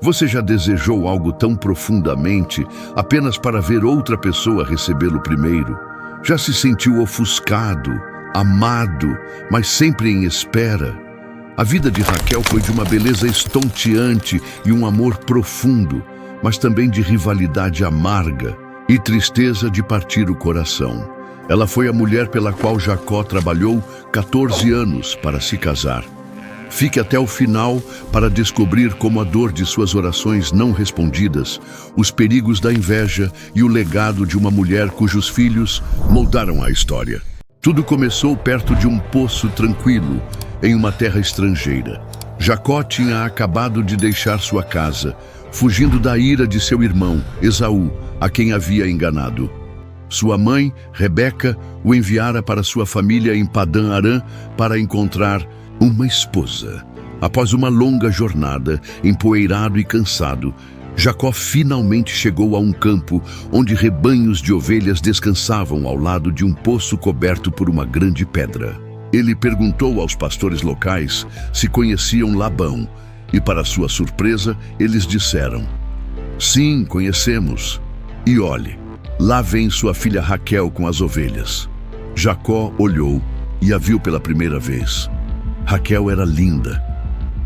Você já desejou algo tão profundamente apenas para ver outra pessoa recebê-lo primeiro? Já se sentiu ofuscado, amado, mas sempre em espera? A vida de Raquel foi de uma beleza estonteante e um amor profundo, mas também de rivalidade amarga e tristeza de partir o coração. Ela foi a mulher pela qual Jacó trabalhou 14 anos para se casar. Fique até o final para descobrir como a dor de suas orações não respondidas, os perigos da inveja e o legado de uma mulher cujos filhos moldaram a história. Tudo começou perto de um poço tranquilo, em uma terra estrangeira. Jacó tinha acabado de deixar sua casa, fugindo da ira de seu irmão, Esaú, a quem havia enganado. Sua mãe, Rebeca, o enviara para sua família em Padã-Arã para encontrar uma esposa. Após uma longa jornada, empoeirado e cansado, Jacó finalmente chegou a um campo onde rebanhos de ovelhas descansavam ao lado de um poço coberto por uma grande pedra. Ele perguntou aos pastores locais se conheciam Labão, e para sua surpresa, eles disseram: "Sim, conhecemos. E olhe, lá vem sua filha Raquel com as ovelhas." Jacó olhou e a viu pela primeira vez. Raquel era linda.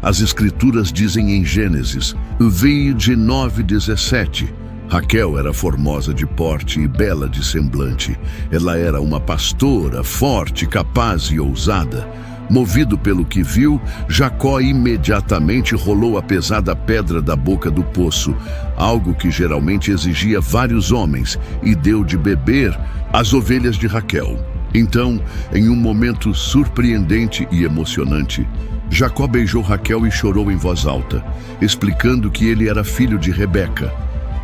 As escrituras dizem em Gênesis 29:17, Raquel era formosa de porte e bela de semblante. Ela era uma pastora, forte, capaz e ousada. Movido pelo que viu, Jacó imediatamente rolou a pesada pedra da boca do poço, algo que geralmente exigia vários homens, e deu de beber às ovelhas de Raquel. Então, em um momento surpreendente e emocionante, Jacó beijou Raquel e chorou em voz alta, explicando que ele era filho de Rebeca,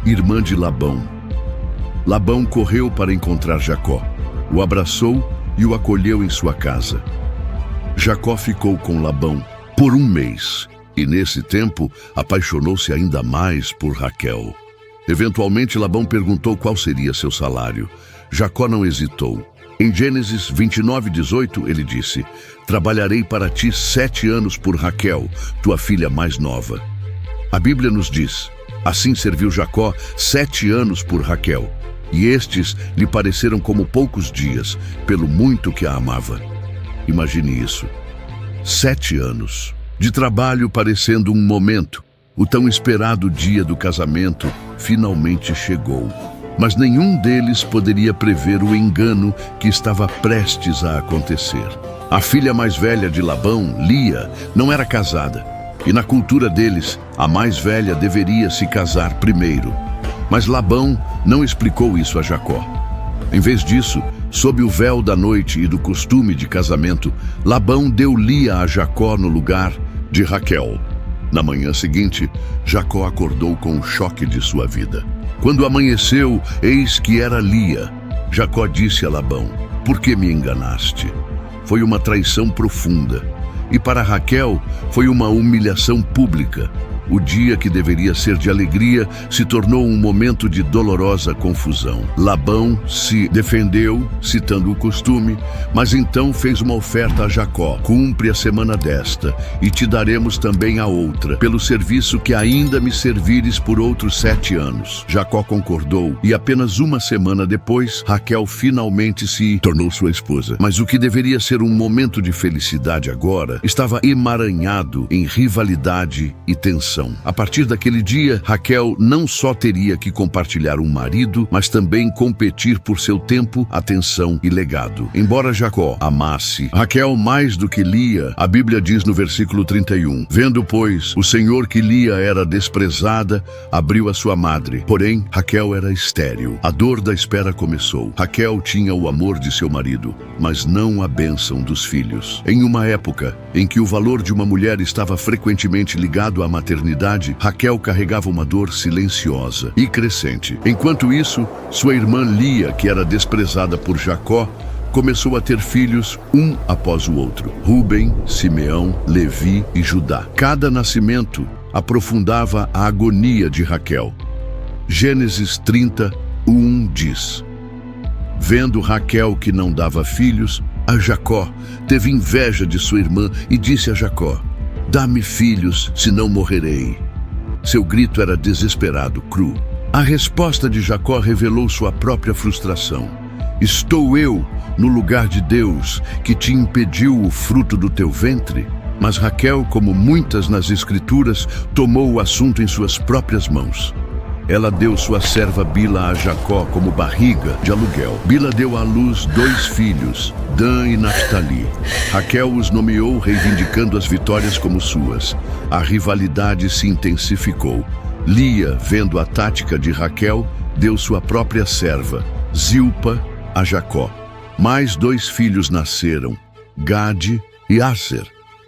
irmã de Labão. Labão correu para encontrar Jacó, o abraçou e o acolheu em sua casa. Jacó ficou com Labão por um mês e, nesse tempo, apaixonou-se ainda mais por Raquel. Eventualmente, Labão perguntou qual seria seu salário. Jacó não hesitou. Em Gênesis 29:18, ele disse: "Trabalharei para ti 7 anos por Raquel, tua filha mais nova." A Bíblia nos diz: assim serviu Jacó 7 anos por Raquel, e estes lhe pareceram como poucos dias, pelo muito que a amava. Imagine isso. 7 anos de trabalho parecendo um momento. O tão esperado dia do casamento finalmente chegou. Mas nenhum deles poderia prever o engano que estava prestes a acontecer. A filha mais velha de Labão, Lia, não era casada, e na cultura deles, a mais velha deveria se casar primeiro. Mas Labão não explicou isso a Jacó. Em vez disso, sob o véu da noite e do costume de casamento, Labão deu Lia a Jacó no lugar de Raquel. Na manhã seguinte, Jacó acordou com o choque de sua vida. Quando amanheceu, eis que era Lia. Jacó disse a Labão: "Por que me enganaste?" Foi uma traição profunda. E para Raquel, foi uma humilhação pública. O dia que deveria ser de alegria se tornou um momento de dolorosa confusão. Labão se defendeu, citando o costume, mas então fez uma oferta a Jacó: "Cumpre a semana desta, e te daremos também a outra, pelo serviço que ainda me servires por outros 7 anos." Jacó concordou, e apenas uma semana depois, Raquel finalmente se tornou sua esposa. Mas o que deveria ser um momento de felicidade agora, estava emaranhado em rivalidade e tensão. A partir daquele dia, Raquel não só teria que compartilhar um marido, mas também competir por seu tempo, atenção e legado. Embora Jacó amasse Raquel mais do que Lia, a Bíblia diz no versículo 31, "Vendo, pois, o Senhor que Lia era desprezada, abriu a sua madre. Porém, Raquel era estéril." A dor da espera começou. Raquel tinha o amor de seu marido, mas não a bênção dos filhos. Em uma época em que o valor de uma mulher estava frequentemente ligado à maternidade, Raquel carregava uma dor silenciosa e crescente. Enquanto isso, sua irmã Lia, que era desprezada por Jacó, começou a ter filhos um após o outro: Rúben, Simeão, Levi e Judá. Cada nascimento aprofundava a agonia de Raquel. Gênesis 30:1 diz: "Vendo Raquel que não dava filhos a Jacó, teve inveja de sua irmã e disse a Jacó: 'Dá-me filhos, senão morrerei.' Seu grito era desesperado, cru. A resposta de Jacó revelou sua própria frustração. Estou eu no lugar de Deus, que te impediu o fruto do teu ventre? Mas Raquel, como muitas nas Escrituras, tomou o assunto em suas próprias mãos. Ela deu sua serva Bila a Jacó como barriga de aluguel. Bila deu à luz 2 filhos, Dan e Naphtali. Raquel os nomeou, reivindicando as vitórias como suas. A rivalidade se intensificou. Lia, vendo a tática de Raquel, deu sua própria serva, Zilpa, a Jacó. Mais 2 filhos nasceram, Gade e Aser.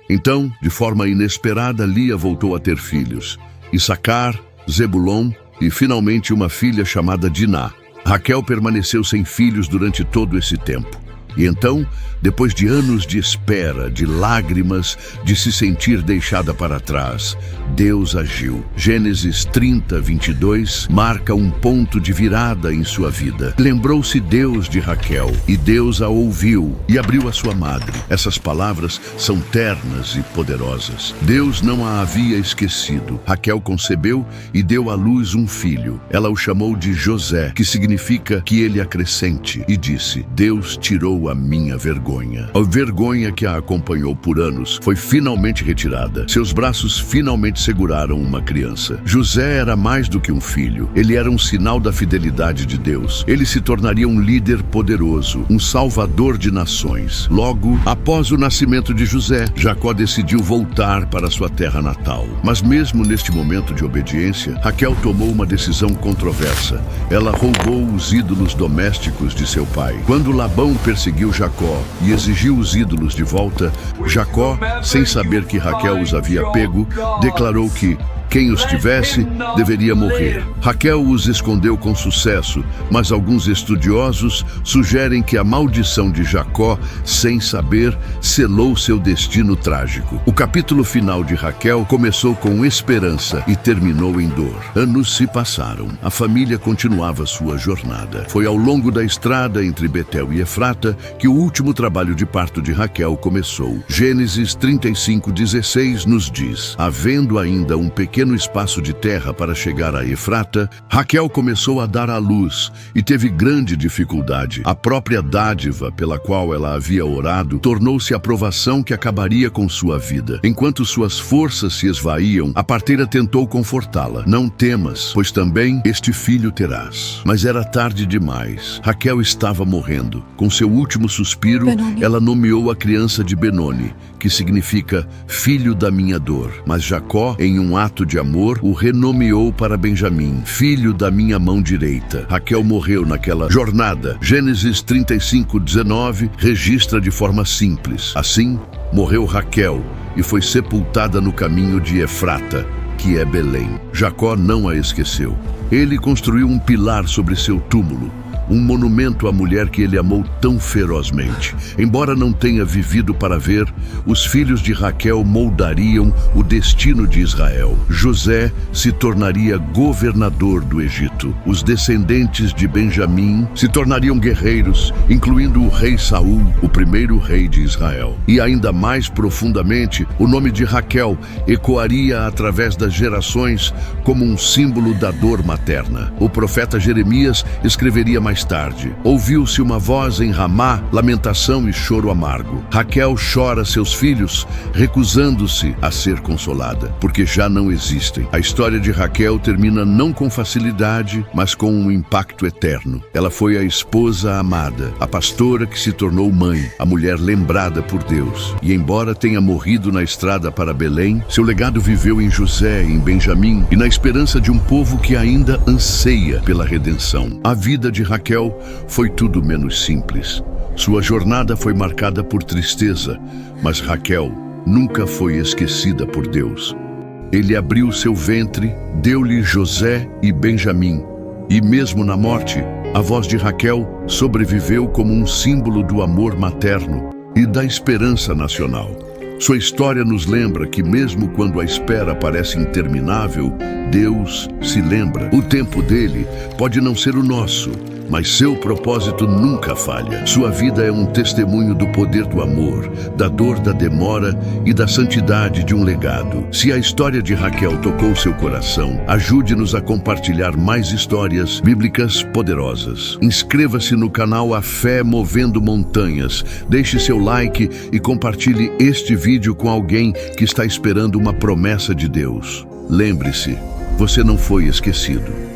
Então, de forma inesperada, Lia voltou a ter filhos, Issacar, Zebulon e finalmente uma filha chamada Diná. Raquel permaneceu sem filhos durante todo esse tempo. E então, depois de anos de espera, de lágrimas, de se sentir deixada para trás, Deus agiu. Gênesis 30, 22 marca um ponto de virada em sua vida. Lembrou-se Deus de Raquel, e Deus a ouviu e abriu a sua madre. Essas palavras são ternas e poderosas. Deus não a havia esquecido. Raquel concebeu e deu à luz um filho. Ela o chamou de José, que significa que ele acrescente, e disse: Deus tirou a minha vergonha. A vergonha que a acompanhou por anos foi finalmente retirada. Seus braços finalmente seguraram uma criança. José era mais do que um filho. Ele era um sinal da fidelidade de Deus. Ele se tornaria um líder poderoso, um salvador de nações. Logo, após o nascimento de José, Jacó decidiu voltar para sua terra natal. Mas mesmo neste momento de obediência, Raquel tomou uma decisão controversa. Ela roubou os ídolos domésticos de seu pai. Quando Labão perseguiu Jacó e exigiu os ídolos de volta, Jacó, sem saber que Raquel os havia pego, declarou que quem os tivesse deveria morrer. Raquel os escondeu com sucesso, mas alguns estudiosos sugerem que a maldição de Jacó, sem saber, selou seu destino trágico. O capítulo final de Raquel começou com esperança e terminou em dor. Anos se passaram. A família continuava sua jornada. Foi ao longo da estrada entre Betel e Efrata que o último trabalho de parto de Raquel começou. Gênesis 35:16 nos diz: havendo ainda um pequeno espaço de terra para chegar a Efrata, Raquel começou a dar à luz e teve grande dificuldade. A própria dádiva pela qual ela havia orado tornou-se a provação que acabaria com sua vida. Enquanto suas forças se esvaíam, a parteira tentou confortá-la. Não temas, pois também este filho terás. Mas era tarde demais. Raquel estava morrendo. Com seu último suspiro, Benoni. Ela nomeou a criança de Benoni, que significa filho da minha dor. Mas Jacó, em um ato de amor, o renomeou para Benjamim, filho da minha mão direita. Raquel morreu naquela jornada. Gênesis 35:19 registra de forma simples. Assim, morreu Raquel e foi sepultada no caminho de Efrata, que é Belém. Jacó não a esqueceu. Ele construiu um pilar sobre seu túmulo, um monumento à mulher que ele amou tão ferozmente. Embora não tenha vivido para ver, os filhos de Raquel moldariam o destino de Israel. José se tornaria governador do Egito. Os descendentes de Benjamim se tornariam guerreiros, incluindo o rei Saul, o primeiro rei de Israel. E ainda mais profundamente, o nome de Raquel ecoaria através das gerações como um símbolo da dor materna. O profeta Jeremias escreveria mais tarde: ouviu-se uma voz em Ramá, lamentação e choro amargo. Raquel chora seus filhos, recusando-se a ser consolada, porque já não existem. A história de Raquel termina não com facilidade, mas com um impacto eterno. Ela foi a esposa amada, a pastora que se tornou mãe, a mulher lembrada por Deus. E embora tenha morrido na estrada para Belém, seu legado viveu em José, em Benjamim e na esperança de um povo que ainda anseia pela redenção. A vida de Raquel foi tudo menos simples. Sua jornada foi marcada por tristeza, mas Raquel nunca foi esquecida por Deus. Ele abriu seu ventre, deu-lhe José e Benjamim, e mesmo na morte, a voz de Raquel sobreviveu como um símbolo do amor materno e da esperança nacional. Sua história nos lembra que mesmo quando a espera parece interminável, Deus se lembra. O tempo dele pode não ser o nosso, mas seu propósito nunca falha. Sua vida é um testemunho do poder do amor, da dor da demora e da santidade de um legado. Se a história de Raquel tocou seu coração, ajude-nos a compartilhar mais histórias bíblicas poderosas. Inscreva-se no canal A Fé Movendo Montanhas, deixe seu like e compartilhe este vídeo com alguém que está esperando uma promessa de Deus. Lembre-se, você não foi esquecido.